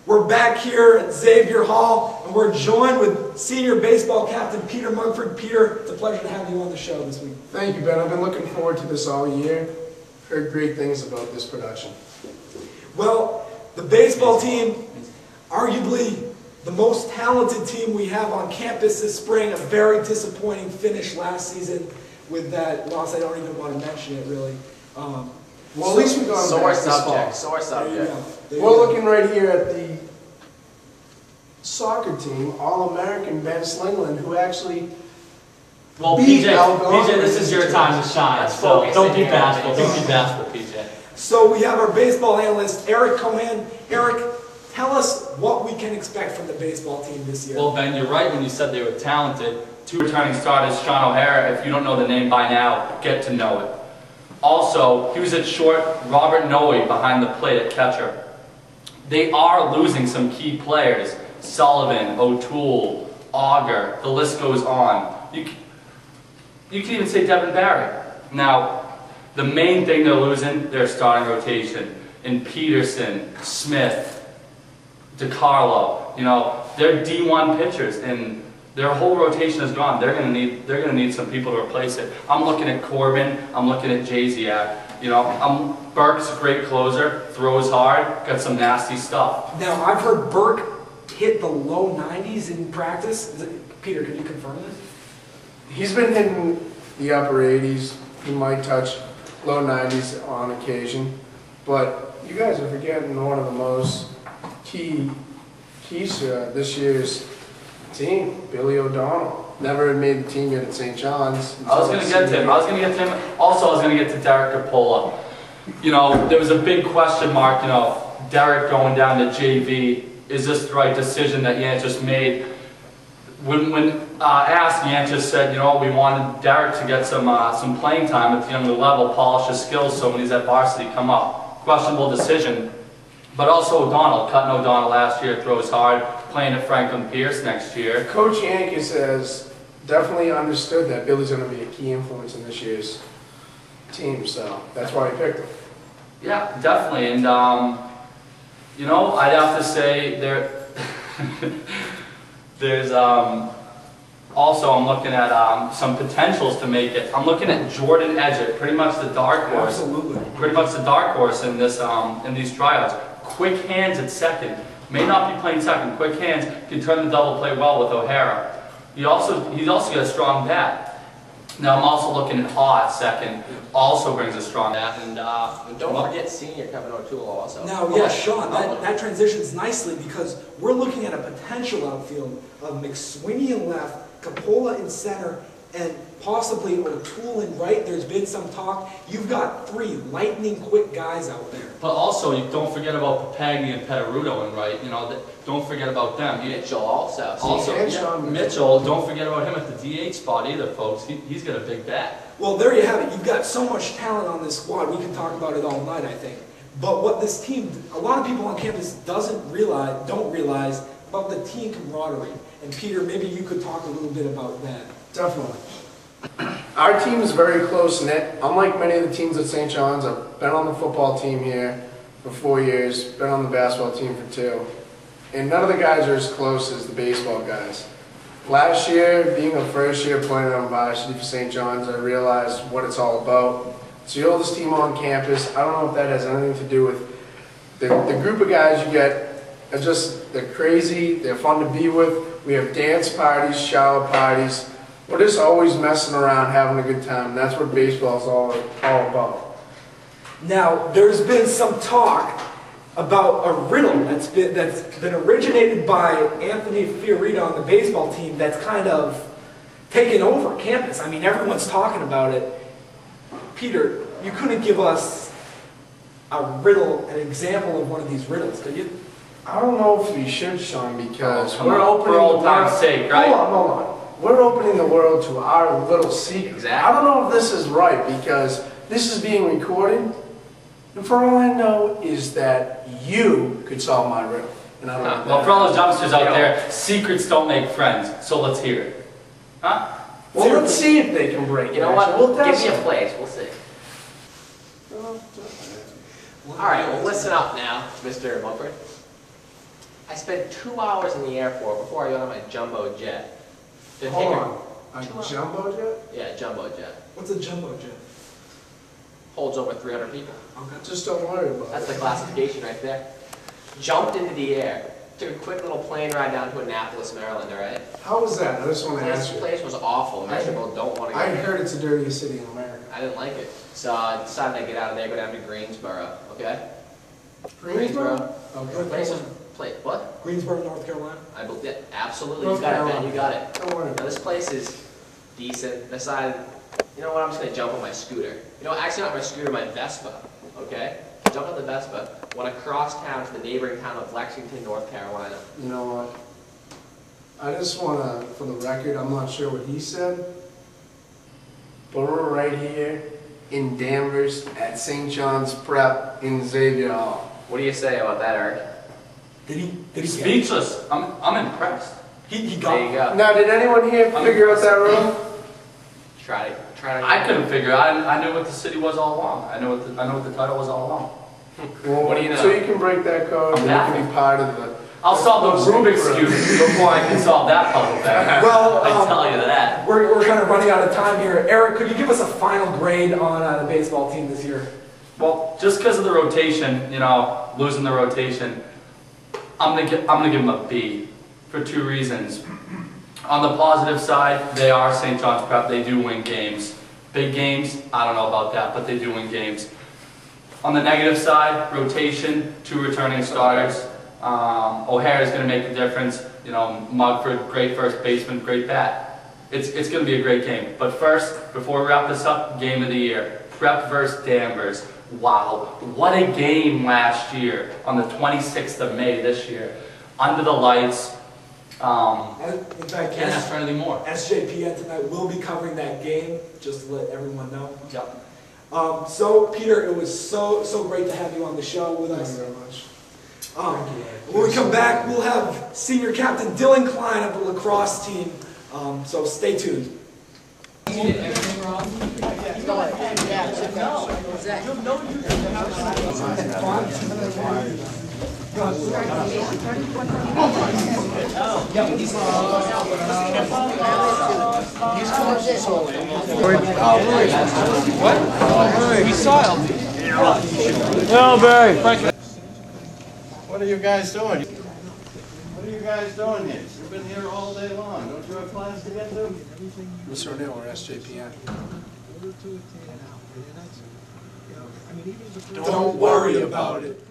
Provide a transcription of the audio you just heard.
We're back here at Xavier Hall, and we're joined with senior baseball captain Peter Mugford. Peter, it's a pleasure to have you on the show this week. Thank you, Ben. I've been looking forward to this all year. Heard great things about this production. Well, the baseball team, arguably the most talented team we have on campus this spring. A very disappointing finish last season with that loss. I don't even want to mention it, really. Well, at least we got sore subject. We're looking right here at the soccer team, All-American Ben Slingland, who actually beat PJ, this is your time to shine. So don't be bashful. Don't be bashful, PJ. So we have our baseball analyst, Eric Cohen. Eric, tell us what we can expect from the baseball team this year. Well, Ben, you're right when you said they were talented. 2 returning starters, Sean O'Hara. If you don't know the name by now, get to know it. Also, he was at short, Robert Noe behind the plate at catcher. They are losing some key players. Sullivan, O'Toole, Auger, the list goes on. You can even say Devin Barry. Now, the main thing they're losing, their starting rotation. In Peterson, Smith, DiCarlo, you know, they're D1 pitchers, and their whole rotation is gone. They're gonna need some people to replace it. I'm looking at Corbin. I'm looking at Jasiak. You know, Burke's a great closer, throws hard, got some nasty stuff. Now I've heard Burke hit the low 90s in practice. Peter, can you confirm this? He's been hitting the upper 80s. He might touch low 90s on occasion, but you guys are forgetting one of the most keys to this year's team, Billy O'Donnell. Never had made the team yet at St. John's. I was going to get to him. Also, I was going to get to Derek Capola. You know, there was a big question mark, you know, Derek going down to JV. Is this the right decision that Yanchis made? When asked, Yanchis said, you know, we wanted Derek to get some playing time at the younger level, polish his skills so when he's at varsity come up. Questionable decision. But also O'Donnell, cutting O'Donnell last year, throws hard, playing at Franklin Pierce next year. Coach Yankees has definitely understood that Billy's going to be a key influence in this year's team, so that's why he picked him. Yeah, definitely, and you know, I'd have to say there's also I'm looking at some potentials to make it. I'm looking at Jordan Edgett, pretty much the dark horse. Absolutely. Pretty much the dark horse in this in these tryouts. Quick hands at second. May not be playing second. Quick hands can turn the double play well with O'Hara. He's also got a strong bat. Now I'm also looking at Haw at second. Also brings a strong bat. And don't forget senior Kevin O'Toole also. Now, yeah, Sean, that transitions nicely because we're looking at a potential outfield of McSweeney in left, Capola in center, and possibly O'Toole in right. There's been some talk. You've got 3 lightning quick guys out there. But also, you don't forget about Papagni and Petaruto in right. You know, don't forget about them. Mitchell also. Mitchell, don't forget about him at the DH spot either, folks. He's got a big bat. Well, there you have it. You've got so much talent on this squad. We can talk about it all night, I think. But what this team, a lot of people on campus don't realize about the team camaraderie. And Peter, maybe you could talk a little bit about that. Definitely. Our team is very close-knit. Unlike many of the teams at St. John's, I've been on the football team here for 4 years, been on the basketball team for 2. And none of the guys are as close as the baseball guys. Last year, being a first-year player on varsity for St. John's, I realized what it's all about. It's the oldest team on campus. I don't know if that has anything to do with the group of guys you get. They're crazy, they're fun to be with. We have dance parties, shower parties. We're just always messing around, having a good time. That's what baseball is all about. Now, there's been some talk about a riddle that's been originated by Anthony Fiorito on the baseball team that's kind of taken over campus. I mean, everyone's talking about it. Peter, you couldn't give us a riddle, an example of one of these riddles, could you? I don't know if we should, Sean, because we're opening for old time's sake, right? Hold on. We're opening the world to our little secret. Exactly. I don't know if this is right because this is being recorded, and for all I know is that you could solve my riddle. And I don't know. Well, for all those youngsters out there, secrets don't make friends. So let's hear it. Huh? Well, let's see if they can break it. You know what? We'll give me a place. We'll see. All right. Well, listen up now, Mr. Mugford. I spent 2 hours in the airport before I got on my jumbo jet. To Hold take on. A jumbo jet? Yeah, jumbo jet. What's a jumbo jet? Holds over 300 people. Okay. Just don't worry about That's it. the classification right there. Jumped into the air. Took a quick little plane ride down to Annapolis, Maryland, all right? How was that? I just want to ask This you. place was awful. Most people don't want to go I there. heard it's the dirtiest city in America. I didn't like it. So I decided to get out of there, go down to Greensboro, okay? Greensboro? The place was, what? Greensboro, North Carolina. I believe, yeah, absolutely. North You got it, Carolina. man. You got it. Don't worry Now about this place is decent. Decided, you know what? I'm just gonna jump on my scooter. You know, actually not my scooter, my Vespa. Okay? Jump on the Vespa. Went across town to the neighboring town of Lexington, North Carolina. it. You know what? I just want to, for the record, I'm not sure what he said, but we're right here in Danvers at St. John's Prep in Xavier Hall. What do you say about that, Eric? Did he get it? Speechless. I'm impressed. He got There you go. Now, did anyone here figure out that room? Try to. I couldn't figure it out. I knew what the city was all along. I know what the title was all along. Well, What do you know? So you can break that code and you I'm can be part of the... I'll solve the Rubik's Cube before I can solve that puzzle there. Well, I tell you that. we're kind of running out of time here. Eric, could you give us a final grade on the baseball team this year? Well, just because of the rotation, you know, losing the rotation, I'm gonna give them a B for 2 reasons. On the positive side, they are St. John's Prep. They do win games. Big games, I don't know about that, but they do win games. On the negative side, rotation, 2 returning starters. O'Hara's going to make a difference. You know, Mugford, great first baseman, great bat. It's going to be a great game. But first, before we wrap this up, game of the year. Prep versus Danvers. Wow, what a game last year on the 26th of May this year. Under the lights. In fact, Can't ask for anything more. SJPN tonight will be covering that game, just to let everyone know. Yep. So, Peter, it was so great to have you on the show with Thank us. you very much. When we come back, we'll have senior captain Dylan Klein of the lacrosse team. So stay tuned. What are you guys doing? What are you guys doing here? You've been here all day long. Don't you have class to get to? Mr. O'Neill, we're SJPN. Don't worry about it.